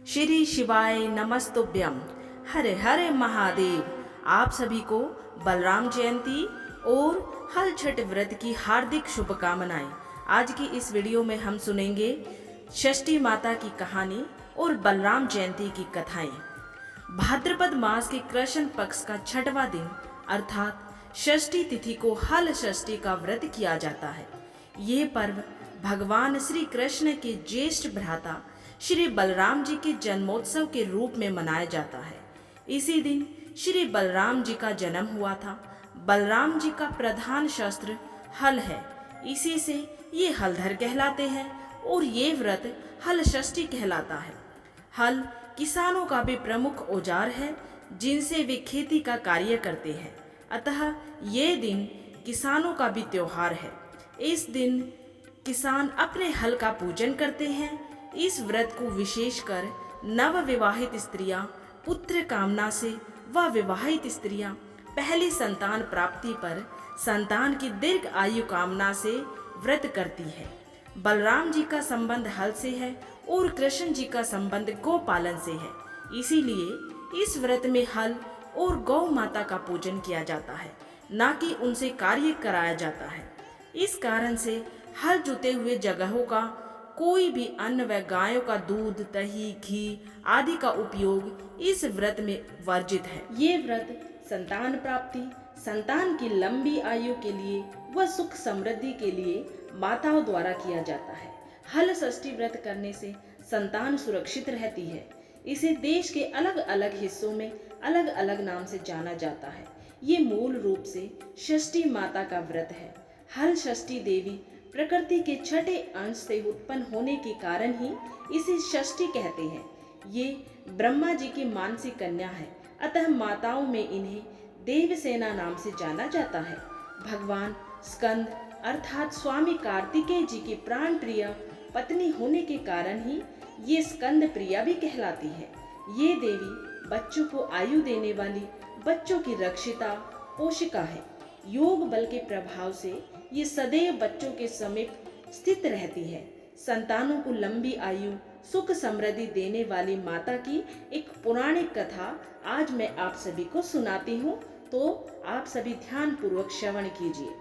श्री शिवाय नमस्तुभ्यम। हरे हरे महादेव। आप सभी को बलराम जयंती और हल छठ व्रत की हार्दिक शुभकामनाएं। आज की इस वीडियो में हम सुनेंगे षष्ठी माता की कहानी और बलराम जयंती की कथाएं। भाद्रपद मास के कृष्ण पक्ष का छठवां दिन अर्थात षष्ठी तिथि को हल षष्ठी का व्रत किया जाता है। ये पर्व भगवान श्री कृष्ण के ज्येष्ठ भ्राता श्री बलराम जी के जन्मोत्सव के रूप में मनाया जाता है। इसी दिन श्री बलराम जी का जन्म हुआ था। बलराम जी का प्रधान शस्त्र हल है, इसी से ये हलधर कहलाते हैं और ये व्रत हल षष्ठी कहलाता है। हल किसानों का भी प्रमुख औजार है जिनसे वे खेती का कार्य करते हैं, अतः ये दिन किसानों का भी त्योहार है। इस दिन किसान अपने हल का पूजन करते हैं। इस व्रत को विशेषकर नव विवाहित स्त्रियां पुत्र कामना से व विवाहित स्त्रियां पहली संतान प्राप्ति पर संतान की दीर्घ आयु कामना से व्रत करती है। बलराम जी का संबंध हल से है और कृष्ण जी का संबंध गौ पालन से है, इसीलिए इस व्रत में हल और गौ माता का पूजन किया जाता है, न कि उनसे कार्य कराया जाता है। इस कारण से हल जुते हुए जगहों का कोई भी अन्न व गायों का दूध, दही, घी आदि का उपयोग इस व्रत में वर्जित है। ये व्रत संतान प्राप्ति, संतान की लंबी आयु के लिए व सुख समृद्धि के लिए माताओं द्वारा किया जाता है। हल षष्ठी व्रत करने से संतान सुरक्षित रहती है। इसे देश के अलग अलग हिस्सों में अलग अलग नाम से जाना जाता है। ये मूल रूप से षष्ठी माता का व्रत है। हल षष्ठी देवी प्रकृति के छठे अंश से उत्पन्न होने के कारण ही इसे षष्ठी कहते हैं। ये ब्रह्मा जी की मानसी कन्या है, अतः माताओं में इन्हें देवसेना नाम से जाना जाता है। भगवान स्कंद अर्थात स्वामी कार्तिकेय जी की प्राण प्रिय पत्नी होने के कारण ही ये स्कंद प्रिया भी कहलाती है। ये देवी बच्चों को आयु देने वाली, बच्चों की रक्षिता, पोषिका है। योग बल के प्रभाव से ये सदैव बच्चों के समीप स्थित रहती है। संतानों को लंबी आयु, सुख समृद्धि देने वाली माता की एक पौराणिक कथा आज मैं आप सभी को सुनाती हूँ, तो आप सभी ध्यान पूर्वक श्रवण कीजिए।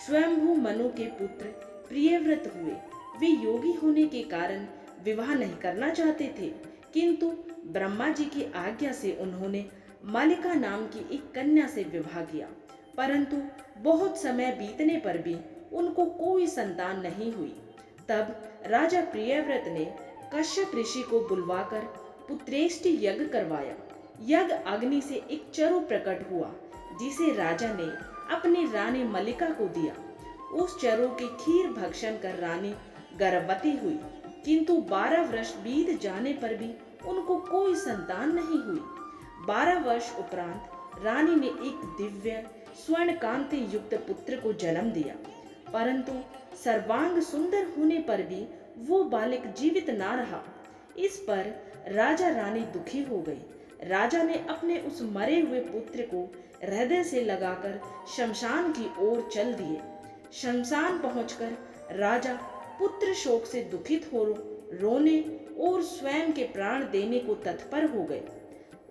स्वयंभू मनु के पुत्र प्रियव्रत हुए। वे योगी होने के कारण विवाह नहीं करना चाहते थे, किंतु ब्रह्मा जी की आज्ञा से उन्होंने मालिका नाम की एक कन्या से विवाह किया। परंतु बहुत समय बीतने पर भी उनको कोई संतान नहीं हुई। तब राजा प्रियव्रत ने कश्यप ऋषि को बुलवाकर पुत्रेष्टि यज्ञ करवाया। यज्ञ अग्नि से एक चरु प्रकट हुआ, जिसे राजा ने अपनी रानी मलिका को दिया। उस चरु के खीर भक्षण कर रानी गर्भवती हुई, किंतु 12 वर्ष बीत जाने पर भी उनको कोई संतान नहीं हुई। 12 वर्ष उपरांत रानी ने एक दिव्य स्वर्ण कांति युक्त पुत्र को जन्म दिया, परंतु सर्वांग सुंदर होने पर भी वो बालक जीवित ना रहा। इस पर राजा रानी दुखी हो गई। राजा ने अपने उस मरे हुए पुत्र को हृदय से लगाकर शमशान की ओर चल दिए। शमशान पहुंचकर राजा पुत्र शोक से दुखित हो रोने और स्वयं के प्राण देने को तत्पर हो गए।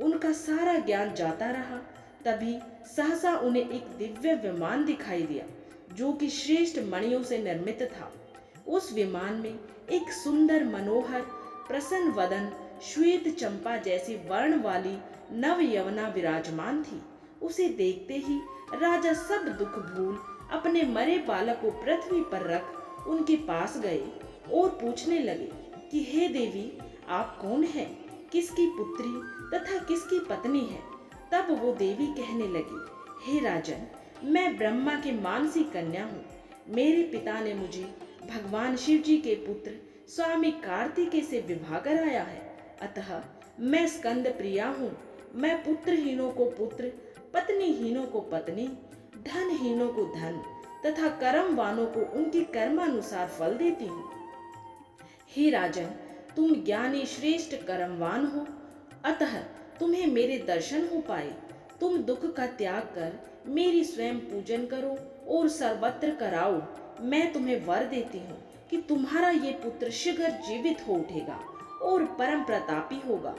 उनका सारा ज्ञान जाता रहा। तभी सहसा उन्हें एक दिव्य विमान दिखाई दिया, जो कि श्रेष्ठ मणियों से निर्मित था। उस विमान में एक सुंदर, मनोहर, प्रसन्न वदन, श्वेत चंपा जैसी वर्ण वाली नव यवना विराजमान थी। उसे देखते ही राजा सब दुख भूल अपने मरे बालक को पृथ्वी पर रख उनके पास गए और पूछने लगे कि हे देवी, आप कौन हैं, किसकी पुत्री तथा किसकी पत्नी है। तब वो देवी कहने लगी, हे राजन, मैं ब्रह्मा के मानसी कन्या हूँ। मेरे पिता ने मुझे भगवान शिव जी के पुत्र स्वामी कार्तिकेय से विवाह कराया है, अतः मैं स्कंद प्रिया हूँ। मैं पुत्रहीनों को पुत्र, पत्नीहीनों को पत्नी, धनहीनों को धन तथा कर्मवानों को उनके कर्मानुसार फल देती हूँ। हे राजन, तुम ज्ञानी श्रेष्ठ कर्मवान हो, अतः तुम्हें मेरे दर्शन हो पाए। तुम दुख का त्याग कर मेरी स्वयं पूजन करो और सर्वत्र कराओ। मैं तुम्हें वर देती हूँ कि तुम्हारा ये पुत्र शीघ्र जीवित हो उठेगा और परम प्रतापी होगा।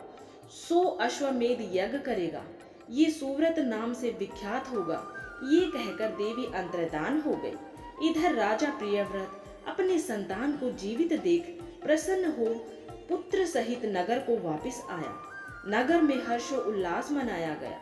100 अश्वमेध यज्ञ करेगा, ये सुव्रत नाम से विख्यात होगा। ये कहकर देवी अंतर्धान हो गई। इधर राजा प्रियव्रत अपने संतान को जीवित देख प्रसन्न हो पुत्र सहित नगर को वापस आया। नगर में हर्षो उल्लास मनाया गया।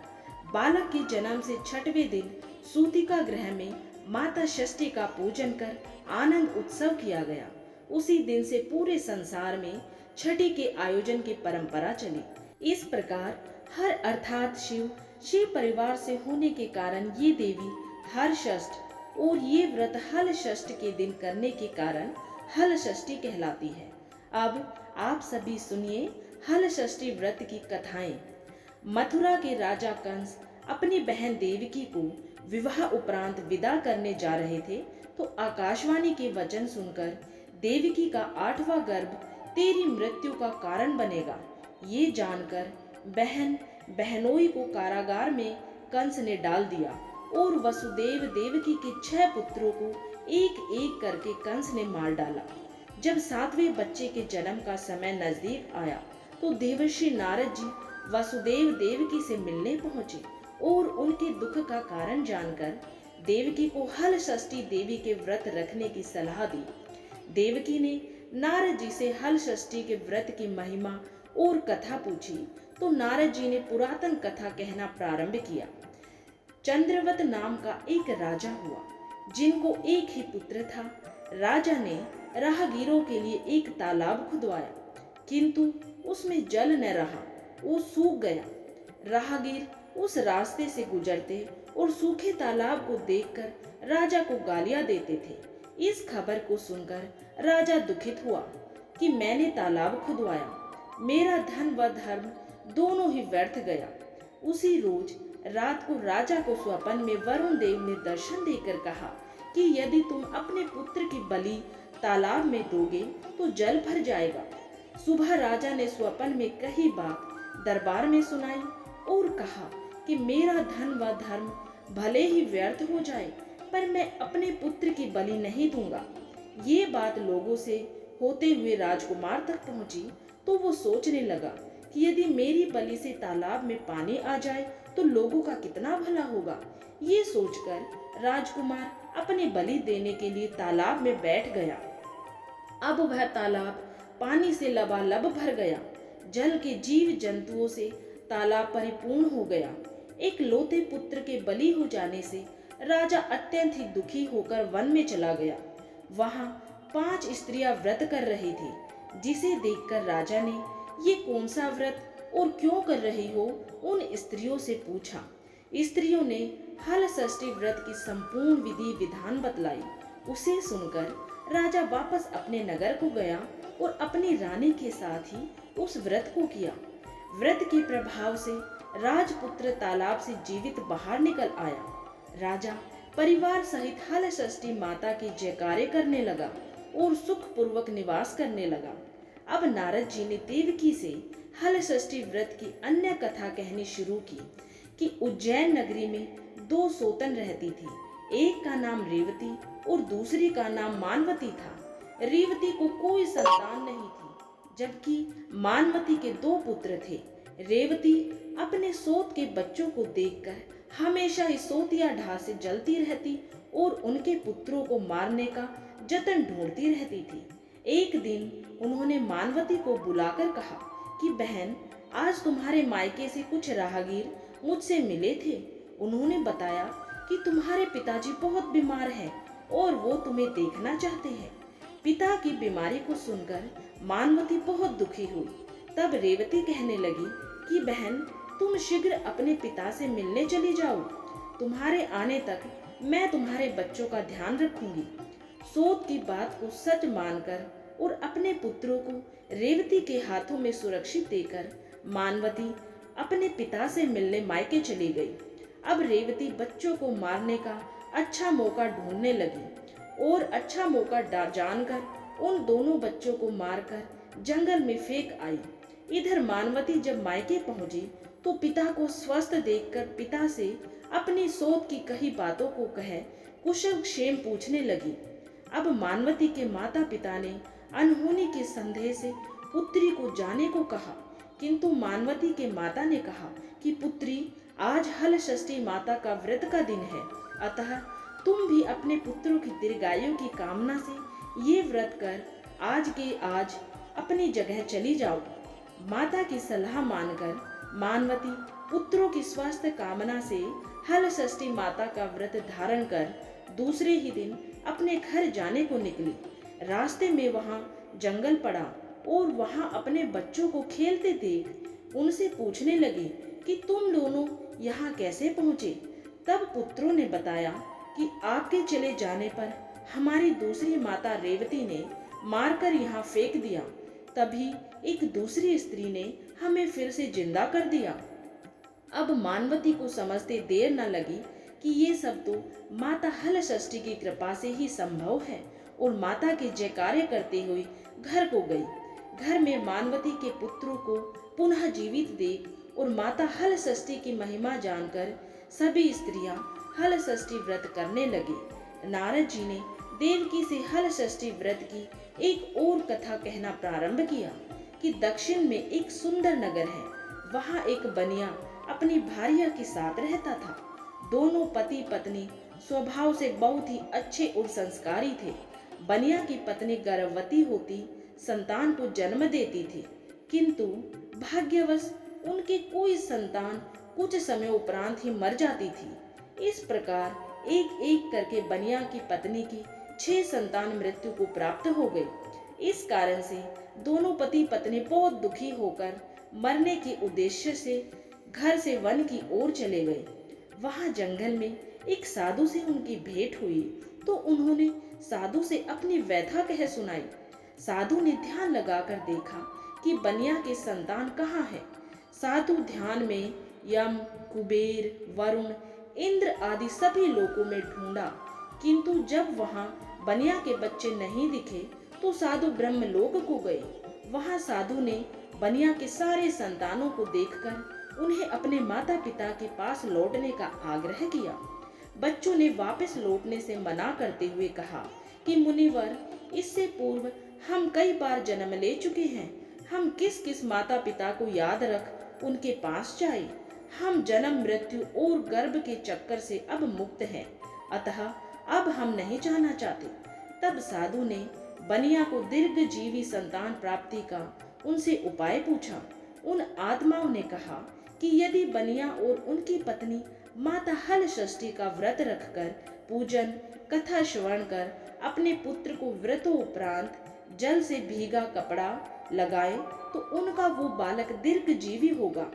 बालक के जन्म से 6वें दिन सूतिका गृह में माता षष्ठी का पूजन कर आनंद उत्सव किया गया। उसी दिन से पूरे संसार में छठी के आयोजन की परंपरा चली। इस प्रकार हर अर्थात शिव परिवार से होने के कारण ये देवी हर षष्ठ और ये व्रत हल षष्ठ के दिन करने के कारण हल षष्ठी कहलाती है। अब आप सभी सुनिए हल षष्ठी व्रत की कथाएं। मथुरा के राजा कंस अपनी बहन देवकी को विवाह उपरांत विदा करने जा रहे थे तो आकाशवाणी के वचन सुनकर देवकी का 8वां गर्भ तेरी मृत्यु का कारण बनेगा, ये जानकर बहन बहनोई को कारागार में कंस ने डाल दिया और वसुदेव देवकी के 6 पुत्रों को एक एक करके कंस ने मार डाला। जब 7वें बच्चे के जन्म का समय नजदीक आया तो देवर्षि नारद जी वसुदेव देवकी से मिलने पहुंचे और उनके दुख का कारण जानकर देवकी को हल षष्ठी देवी के व्रत रखने की सलाह दी। देवकी ने नारद जी से हल षष्ठी के व्रत की महिमा और कथा पूछी तो नारद जी ने पुरातन कथा कहना प्रारंभ किया। चंद्रवत नाम का एक राजा हुआ जिनको एक ही पुत्र था। राजा ने राहगीरों के लिए एक तालाब खुदवाया किंतु उसमें जल न रहा, वो सूख गया। राहगीर उस रास्ते से गुजरते और सूखे तालाब को देखकर राजा को गालियां देते थे। इस खबर को सुनकर राजा दुखित हुआ कि मैंने तालाब खुदवाया, मेरा धन व धर्म दोनों ही व्यर्थ गया। उसी रोज रात को राजा को स्वप्न में वरुण देव ने दर्शन देकर कहा कि यदि तुम अपने पुत्र की बलि तालाब में दोगे तो जल भर जाएगा। सुबह राजा ने स्वप्न में कही बात दरबार में सुनाई और कहा कि मेरा धन व धर्म भले ही व्यर्थ हो जाए पर मैं अपने पुत्र की बलि नहीं दूंगा। ये बात लोगों से होते हुए राजकुमार तक पहुंची तो वो सोचने लगा कि यदि मेरी बलि से तालाब में पानी आ जाए तो लोगों का कितना भला होगा। ये सोचकर राजकुमार अपनी बलि देने के लिए तालाब में बैठ गया। अब वह तालाब पानी से लबालब भर गया। जल के जीव जंतुओं से तालाब परिपूर्ण हो गया। एक लौते पुत्र के बलि हो जाने से राजा अत्यंत ही दुखी होकर वन में चला गया। वहां 5 स्त्रियां व्रत कर रही थी, जिसे देखकर राजा ने ये कौन सा व्रत और क्यों कर रही हो उन स्त्रियों से पूछा। स्त्रियों ने हल षष्ठी व्रत की संपूर्ण विधि विधान बतलाई। उसे सुनकर राजा वापस अपने नगर को गया और अपनी रानी के साथ ही उस व्रत को किया। व्रत के प्रभाव से राजपुत्र तालाब से जीवित बाहर निकल आया। राजा परिवार सहित हल षष्ठी माता की जयकारे करने लगा और सुख पूर्वक निवास करने लगा। अब नारद जी ने देवकी से हल षष्ठी व्रत की अन्य कथा कहनी शुरू की कि उज्जैन नगरी में 2 सोतन रहती थी। एक का नाम रेवती और दूसरी का नाम मानवती था। रेवती को कोई संतान नहीं थी, जबकि मानवती के 2 पुत्र थे। रेवती अपने सोत के बच्चों को देखकर हमेशा ही सोतिया ढा से जलती रहती और उनके पुत्रों को मारने का जतन ढूंढती रहती थी। एक दिन उन्होंने मानवती को बुलाकर कहा कि बहन, आज तुम्हारे मायके से कुछ राहगीर मुझसे मिले थे। उन्होंने बताया कि तुम्हारे पिताजी बहुत बीमार हैं और वो तुम्हें देखना चाहते हैं। पिता की बीमारी को सुनकर मानवती बहुत दुखी हुई। तब रेवती कहने लगी कि बहन, तुम शीघ्र अपने पिता से मिलने चली जाओ। तुम्हारे आने तक मैं तुम्हारे बच्चों का ध्यान रखूंगी। सोत की बात को सच मानकर और अपने पुत्रों को रेवती के हाथों में सुरक्षित देकर मानवती अपने पिता से मिलने मायके चली गई। अब रेवती बच्चों को मारने का अच्छा मौका ढूंढने लगी और अच्छा मौका जानकर उन दोनों बच्चों को मारकर जंगल में फेंक आई। इधर मानवती जब मायके पहुंची तो पिता को स्वस्थ देखकर पिता से अपनी सोत की कही बातों को कह कुशल क्षेम पूछने लगी। अब मानवती के माता पिता ने अनहोनी के संदेह से पुत्री को जाने को कहा, किंतु मानवती के माता ने कहा कि पुत्री, आज हल षष्ठी माता का व्रत का दिन है, अतः तुम भी अपने पुत्रों की दीर्घायु की कामना से ये व्रत कर आज के आज अपनी जगह चली जाओ। माता की सलाह मानकर मानवती पुत्रों की स्वास्थ्य कामना से हल षष्ठी माता का व्रत धारण कर दूसरे ही दिन अपने घर जाने को निकली। रास्ते में वहां जंगल पड़ा और वहां अपने बच्चों को खेलते देख उनसे पूछने लगे कि तुम दोनों यहाँ कैसे पहुँचे। तब पुत्रों ने बताया कि आपके चले जाने पर हमारी दूसरी माता रेवती ने मारकर यहाँ फेंक दिया, तभी एक दूसरी स्त्री ने हमें फिर से जिंदा कर दिया। अब मानवती को समझते देर न लगी कि ये सब तो माता हल षष्ठी की कृपा से ही संभव है, और माता के जयकारे करते हुए घर को गई। घर में मानवती के पुत्रों को पुनः जीवित देख और माता हल षष्ठी की महिमा जानकर सभी स्त्रियां हल षष्ठी व्रत करने लगी। नारद जी ने देवकी से हल षष्ठी व्रत की एक और कथा कहना प्रारंभ किया कि दक्षिण में एक सुंदर नगर है। वहाँ एक बनिया अपनी भार्या के साथ रहता था। दोनों पति पत्नी स्वभाव से बहुत ही अच्छे और संस्कारी थे। बनिया की पत्नी गर्भवती होती संतान को जन्म देती थी, किंतु भाग्यवश उनके कोई संतान कुछ समय उपरांत ही मर जाती थी। इस प्रकार एक एक करके बनिया की पत्नी की 6 संतान मृत्यु को प्राप्त हो गई। इस कारण से दोनों पति पत्नी बहुत दुखी होकर मरने के उद्देश्य से घर से वन की ओर चले गए। वहां जंगल में एक साधु से उनकी भेंट हुई तो उन्होंने साधु से अपनी व्यथा कह सुनाई। साधु ने ध्यान लगाकर देखा कि बनिया के संतान कहाँ है। साधु ध्यान में यम, कुबेर, वरुण, इंद्र आदि सभी लोकों में ढूंढा, किंतु जब वहां बनिया के बच्चे नहीं दिखे तो साधु ब्रह्मलोक को गए। वहां साधु ने बनिया के सारे संतानों को देखकर उन्हें अपने माता पिता के पास लौटने का आग्रह किया। बच्चों ने वापस लौटने से मना करते हुए कहा कि मुनिवर, इससे पूर्व हम कई बार जन्म ले चुके हैं, हम किस किस माता पिता को याद रख उनके पास जाए। हम जन्म मृत्यु और गर्भ के चक्कर से अब मुक्त हैं, अतः अब हम नहीं जाना चाहते। तब साधु ने बनिया को दीर्घ जीवी संतान प्राप्ति का उनसे उपाय पूछा। उन आत्माओं ने कहा कि यदि बनिया और उनकी पत्नी माता हल षष्ठी का व्रत रखकर पूजन कथा श्रवण कर अपने पुत्र को व्रतोपरांत जल से भीगा कपड़ा लगाए तो उनका वो बालक दीर्घ जीवी होगा।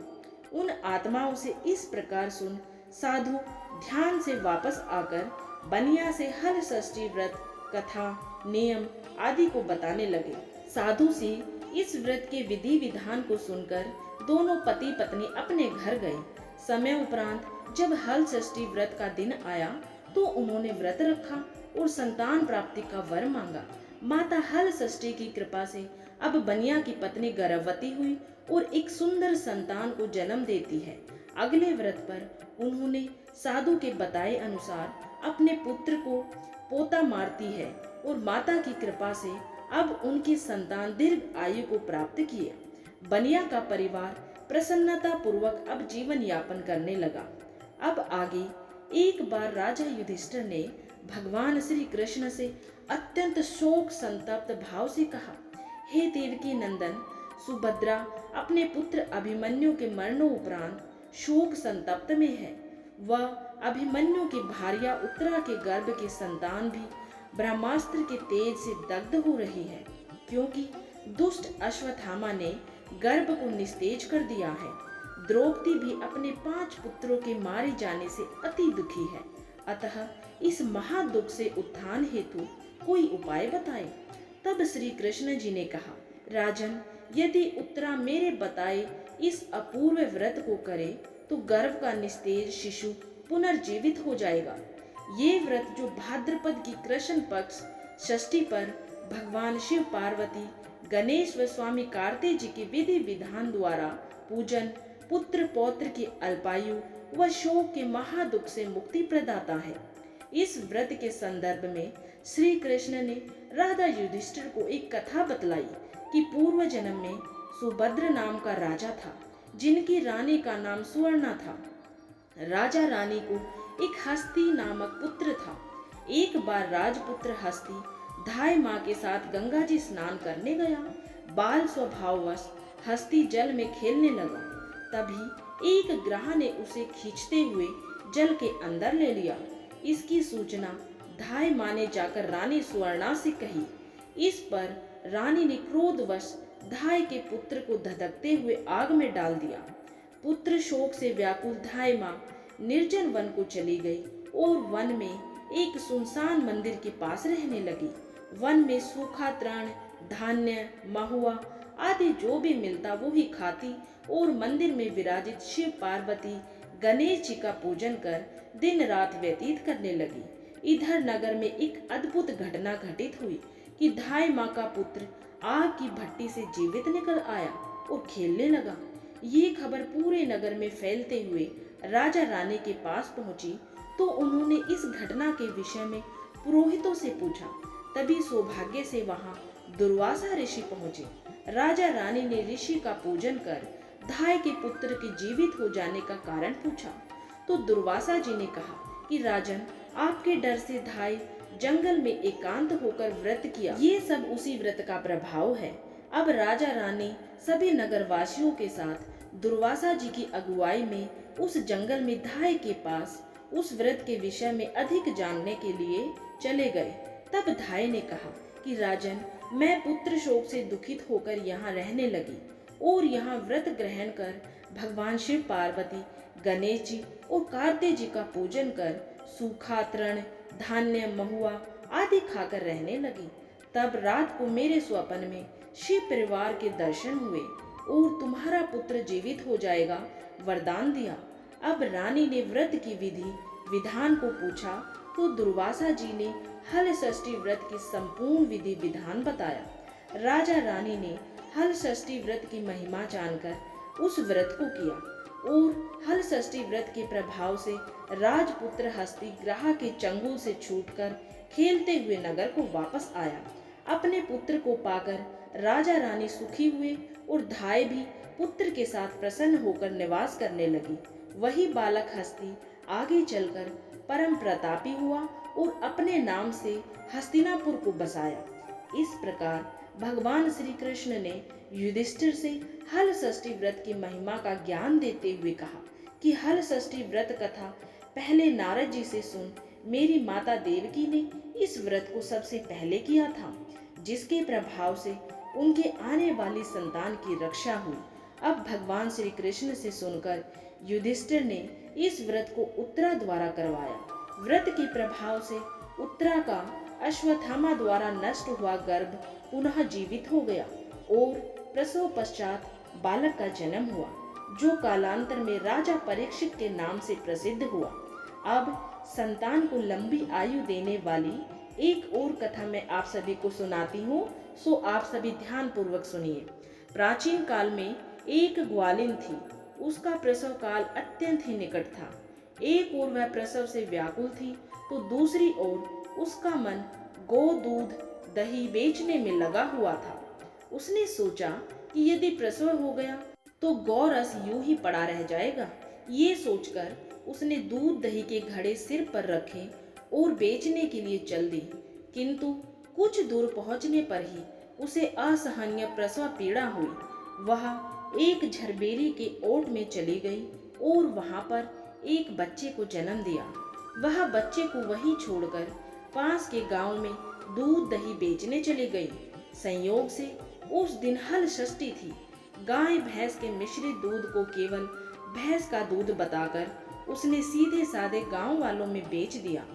उन आत्माओं से इस प्रकार सुन साधु ध्यान से वापस आकर बनिया से हल षष्ठी व्रत कथा नियम आदि को बताने लगे। साधु से इस व्रत के विधि विधान को सुनकर दोनों पति पत्नी अपने घर गए। समय उपरांत जब हल षष्ठी व्रत का दिन आया तो उन्होंने व्रत रखा और संतान प्राप्ति का वर मांगा। माता हल षष्ठी की कृपा से अब बनिया की पत्नी गर्भवती हुई और एक सुंदर संतान को जन्म देती है। अगले व्रत पर उन्होंने साधु के बताए अनुसार अपने पुत्र को पोता मारती है और माता की कृपा से अब उनकी संतान दीर्घ आयु को प्राप्त किए। बनिया का परिवार प्रसन्नता पूर्वक अब जीवन यापन करने लगा। अब आगे एक बार राजा युधिष्ठिर ने भगवान श्री कृष्ण से अत्यंत शोक संतप्त भाव से कहा, हे देवकी नंदन, सुभद्रा अपने पुत्र अभिमन्यु के मरणोपरांत शोक संतप्त में है। वह अभिमन्यु की भार्या उत्तरा के गर्भ के संतान भी ब्रह्मास्त्र के तेज से दग्ध हो रही है, क्योंकि दुष्ट अश्वत्थामा ने गर्भ को निस्तेज कर दिया है। द्रौपदी भी अपने 5 पुत्रों के मारे जाने से अति दुखी है, अतः इस महादुख से उत्थान हेतु कोई उपाय बताए। तब श्री कृष्ण जी ने कहा, राजन, यदि उत्तरा मेरे बताए इस अपूर्व व्रत को करे तो गर्भ का निस्तेज शिशु पुनर्जीवित हो जाएगा। ये व्रत जो भाद्रपद की कृष्ण पक्ष षष्ठी पर भगवान शिव पार्वती गणेश व स्वामी कार्तिक जी के विधि विधान द्वारा पूजन पुत्र पौत्र की अल्पायु व शोक के महादुख से मुक्ति प्रदाता है। इस व्रत के संदर्भ में श्री कृष्ण ने राधा युधिष्ठिर को एक कथा बतलाई कि पूर्व जन्म में सुभद्र नाम का राजा था, जिनकी रानी का नाम सुवर्णा था। राजा रानी को एक हस्ती नामक पुत्र था। एक बार राजपुत्र हस्ती धाय माँ के साथ गंगा जी स्नान करने गया। बाल स्वभाववश हस्ती जल में खेलने लगा। तभी एक ग्रह ने उसे खींचते हुए जल के अंदर ले लिया। इसकी सूचना धाय माँ ने जाकर रानी सुवर्णा से कही। इस पर रानी ने क्रोधवश धाय के पुत्र को धधकते हुए आग में डाल दिया। पुत्र शोक से व्याकुल धाय माँ निर्जन वन को चली गई और वन में एक सुनसान मंदिर के पास रहने लगी। वन में सूखा तृण, धान्य, महुआ आदि जो भी मिलता वो ही खाती और मंदिर में विराजित शिव पार्वती गणेश जी का पूजन कर दिन रात व्यतीत करने लगी। इधर नगर में एक अद्भुत घटना घटित हुई कि धाय माँ का पुत्र आग की भट्टी से जीवित निकल आया और खेलने लगा। ये खबर पूरे नगर में फैलते हुए राजा रानी के पास पहुंची तो उन्होंने इस घटना के विषय में पुरोहितों से पूछा। तभी सौभाग्य से वहां दुर्वासा ऋषि पहुंचे। राजा रानी ने ऋषि का पूजन कर धाय के पुत्र के जीवित हो जाने का कारण पूछा तो दुर्वासा जी ने कहा कि राजन, आपके डर से धाय जंगल में एकांत होकर व्रत किया। ये सब उसी व्रत का प्रभाव है। अब राजा रानी सभी नगरवासियों के साथ दुर्वासा जी की अगुवाई में उस जंगल में धाय के पास उस व्रत के विषय में अधिक जानने के लिए चले गए। तब धाय ने कहा कि राजन, मैं पुत्र शोक से दुखित होकर यहाँ रहने लगी और यहाँ व्रत ग्रहण कर भगवान शिव पार्वती, गणेश जी और कार्तिक जी का पूजन कर सूखा तृण, धान्य, महुआ आदि खाकर रहने लगी। तब रात को मेरे स्वप्न में शिव परिवार के दर्शन हुए और तुम्हारा पुत्र जीवित हो जाएगा वरदान दिया। अब रानी ने व्रत की विधि विधान को पूछा तो दुर्वासा जी ने हल षष्ठी व्रत की संपूर्ण विधि विधान बताया। राजा रानी ने हल षष्ठी व्रत की महिमा जानकर उस व्रत को किया और हल षष्ठी व्रत के प्रभाव से राजपुत्र हस्ती ग्रह के चंगुल से छूटकर खेलते हुए नगर को वापस आया। अपने पुत्र को पाकर राजा रानी सुखी हुए और धाय भी पुत्र के साथ प्रसन्न होकर निवास करने लगी। वही बालक हस्ती आगे चलकर परम प्रतापी हुआ और अपने नाम से हस्तिनापुर को बसाया। इस प्रकार भगवान श्री कृष्ण ने युधिष्ठिर से हल षष्ठी व्रत की महिमा का ज्ञान देते हुए कहा कि हल षष्ठी व्रत कथा पहले नारद जी से सुन। मेरी माता देवकी ने इस व्रत को सबसे पहले किया था, जिसके प्रभाव से उनके आने वाली संतान की रक्षा हुई। अब भगवान श्री कृष्ण से सुनकर युधिष्ठिर ने इस व्रत को उत्तरा द्वारा करवाया। व्रत के प्रभाव से उत्तरा का अश्वत्थामा द्वारा नष्ट हुआ गर्भ पुनः जीवित हो गया और प्रसव पश्चात बालक का जन्म हुआ, जो कालांतर में राजा परीक्षित के नाम से प्रसिद्ध हुआ। अब संतान को लंबी आयु देने वाली एक और कथा मैं आप सभी को सुनाती हूँ, सो आप सभी ध्यान पूर्वक सुनिए। प्राचीन काल में एक ग्वालिन थी। उसका प्रसव काल अत्यंत ही निकट था। एक ओर वह प्रसव से व्याकुल थी तो दूसरी ओर उसका मन गो दूध दही बेचने में लगा हुआ था। उसने सोचा कि यदि प्रसव हो गया तो गौ रस यूं ही पड़ा रह जाएगा। ये सोचकर उसने दूध दही के घड़े सिर पर रखे और बेचने के लिए चल दी। किंतु कुछ दूर पहुंचने पर ही उसे असहनीय प्रसव पीड़ा हुई। वह एक झरबेरी के ओट में चली गई और वहां पर एक बच्चे को जन्म दिया। वह बच्चे को वहीं छोड़कर पास के गांव में दूध दही बेचने चली गई। संयोग से उस दिन हल षष्ठी थी। गाय भैंस के मिश्रित दूध को केवल भैंस का दूध बताकर उसने सीधे साधे गांव वालों में बेच दिया।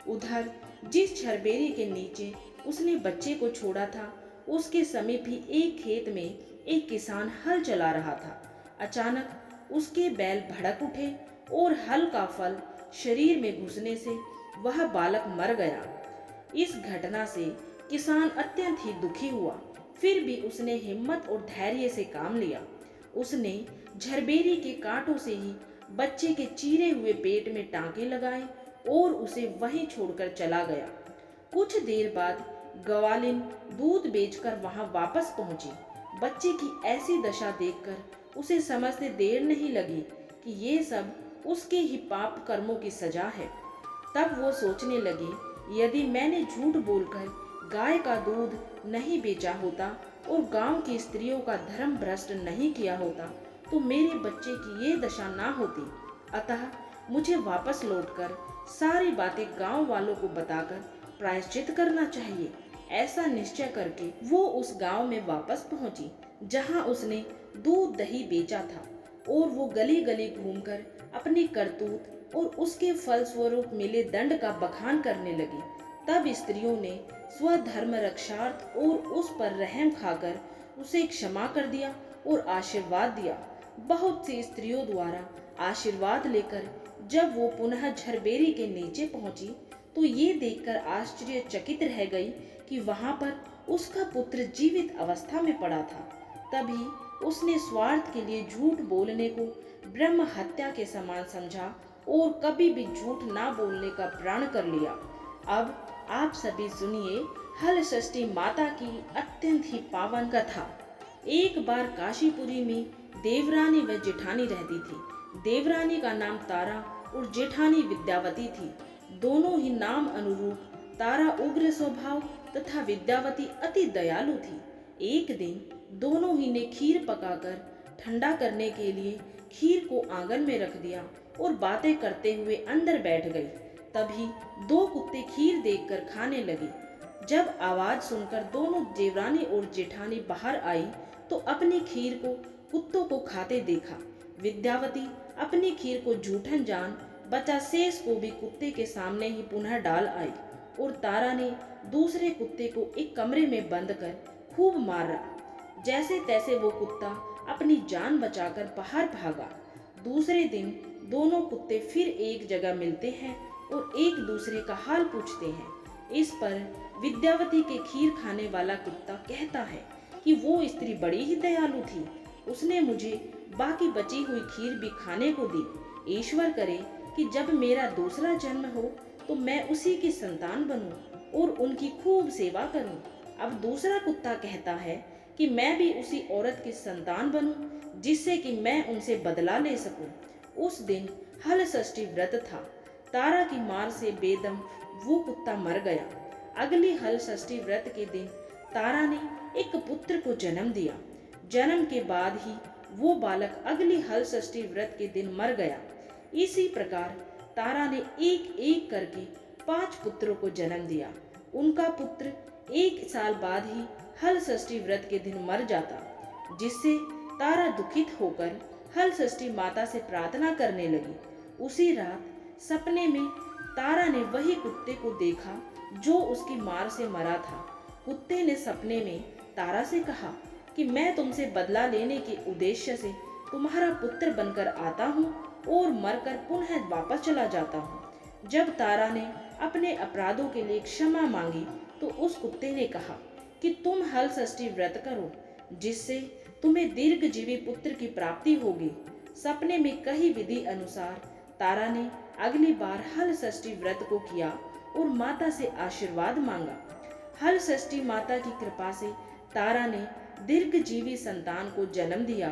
उधर जिस झरबेरी के नीचे उसने बच्चे को छोड़ा था, उसके समीप ही एक खेत में एक किसान हल चला रहा था। अचानक उसके बैल भड़क उठे और हल का फल शरीर में घुसने से वह बालक मर गया। इस घटना से किसान अत्यंत ही दुखी हुआ, फिर भी उसने हिम्मत और धैर्य से काम लिया। उसने झरबेरी के कांटों से ही बच्चे के चीरे हुए पेट में टांके लगाए और उसे वहीं छोड़कर चला गया। कुछ देर बाद ग्वालिन दूध बेचकर वहां वापस पहुंची। बच्चे की ऐसी दशा देखकर उसे समझते देर नहीं लगी कि ये सब उसके ही पाप कर्मों की सजा है। तब वो सोचने लगी, यदि मैंने झूठ बोलकर गाय का दूध नहीं बेचा होता और गांव की स्त्रियों का धर्म भ्रष्ट नहीं किया होता तो मेरे बच्चे की ये दशा ना होती। अतः मुझे वापस लौटकर सारी बातें गांव वालों को बताकर प्रायश्चित करना चाहिए। ऐसा निश्चय करके वो उस गांव में वापस पहुंची जहां उसने दूध दही बेचा था, और वो गली गली घूमकर अपनी करतूत और उसके फलस्वरूप मिले दंड का बखान करने लगी। तब स्त्रियों ने स्वधर्म रक्षार्थ और उस पर रहम खाकर उसे क्षमा कर दिया और आशीर्वाद दिया। बहुत सी स्त्रियों द्वारा आशीर्वाद लेकर जब वो पुनः झरबेरी के नीचे पहुंची तो ये देखकर आश्चर्यचकित रह गई कि वहां पर उसका पुत्र जीवित अवस्था में पड़ा था। तभी उसने स्वार्थ के लिए झूठ बोलने को ब्रह्म हत्या के समान समझा और कभी भी झूठ ना बोलने का प्रण कर लिया। अब आप सभी सुनिए हल षष्ठी माता की अत्यंत ही पावन कथा। एक बार काशीपुरी में देवरानी व जेठानी रहती थी। देवरानी का नाम तारा और जेठानी विद्यावती थी। दोनों ही नाम अनुरूप तारा उग्र स्वभाव तथा विद्यावती अति दयालु थी। एक दिन दोनों ही ने खीर पकाकर ठंडा करने के लिए खीर को आंगन में रख दिया और बातें करते हुए अंदर बैठ गई। तभी दो कुत्ते खीर देखकर खाने लगे। जब आवाज सुनकर दोनों देवरानी और जेठानी बाहर आई तो अपनी खीर को कुत्तों को खाते देखा। विद्यावती अपनी खीर को जूठन जान बचा शेष को भी कुत्ते के सामने ही पुनः डाल आई, और तारा ने दूसरे कुत्ते को एक कमरे में बंद कर खूब मारा। जैसे तैसे वो कुत्ता अपनी जान बचाकर बाहर भागा। दूसरे दिन दोनों कुत्ते फिर एक जगह मिलते हैं और एक दूसरे का हाल पूछते हैं। इस पर विद्यावती के खीर खाने वाला कुत्ता कहता है कि वो स्त्री बड़ी ही दयालु थी, उसने मुझे बाकी बची हुई खीर भी खाने को दी। ईश्वर करे कि जब मेरा दूसरा जन्म हो तो मैं उसी की संतान बनूं और उनकी खूब सेवा करूं। अब दूसरा कुत्ता कहता है कि मैं भी उसी औरत की संतान बनूं जिससे कि मैं उनसे बदला ले सकूं। उस दिन हल षष्ठी व्रत था। तारा की मार से बेदम वो कुत्ता मर गया। अगली हल षष्ठी व्रत के दिन तारा ने एक पुत्र को जन्म दिया। जन्म के बाद ही वो बालक अगली हल षष्ठी व्रत के दिन मर गया। इसी प्रकार तारा ने एक एक करके 5 पुत्रों को जन्म दिया। उनका पुत्र 1 साल बाद ही हल षष्ठी व्रत के दिन मर जाता, जिससे तारा दुखित होकर हल षष्ठी माता से प्रार्थना करने लगी। उसी रात सपने में तारा ने वही कुत्ते को देखा जो उसकी मार से मरा था। कुत्ते ने सपने में तारा से कहा कि मैं तुमसे बदला लेने के उद्देश्य से तुम्हारा पुत्र बनकर आता हूँ और मरकर पुनः वापस चला जाता हूँ। जब तारा ने अपने अपराधों के लिए क्षमा मांगी तो उस कुत्ते ने कहा कि तुम हल षष्ठी व्रत करो जिससे तुम्हें दीर्घजीवी पुत्र की प्राप्ति होगी। सपने में कही विधि अनुसार तारा ने अगली बार हल षष्ठी व्रत को किया और माता से आशीर्वाद मांगा। हल षष्ठी माता की कृपा से तारा ने दीर्घजीवी संतान को जन्म दिया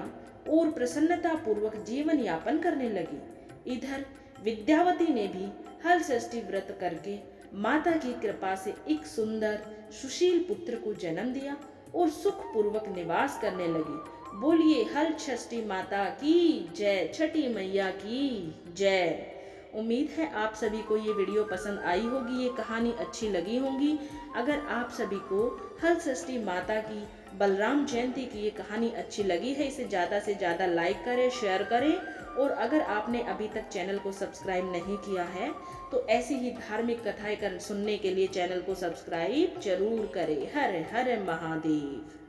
और प्रसन्नता पूर्वक जीवन यापन करने लगी। इधर विद्यावती ने भी हल षष्ठी व्रत करके माता की कृपा से एक सुंदर सुशील पुत्र को जन्म दिया और सुख पूर्वक निवास करने लगी। बोलिए हल षष्ठी माता की जय, छठी मैया की जय। उम्मीद है आप सभी को ये वीडियो पसंद आई होगी, ये कहानी अच्छी लगी होगी। अगर आप सभी को हल षष्ठी माता की बलराम जयंती की ये कहानी अच्छी लगी है, इसे ज़्यादा से ज़्यादा लाइक करें, शेयर करें, और अगर आपने अभी तक चैनल को सब्सक्राइब नहीं किया है तो ऐसी ही धार्मिक कथाएं सुनने के लिए चैनल को सब्सक्राइब जरूर करें। हर हर महादेव।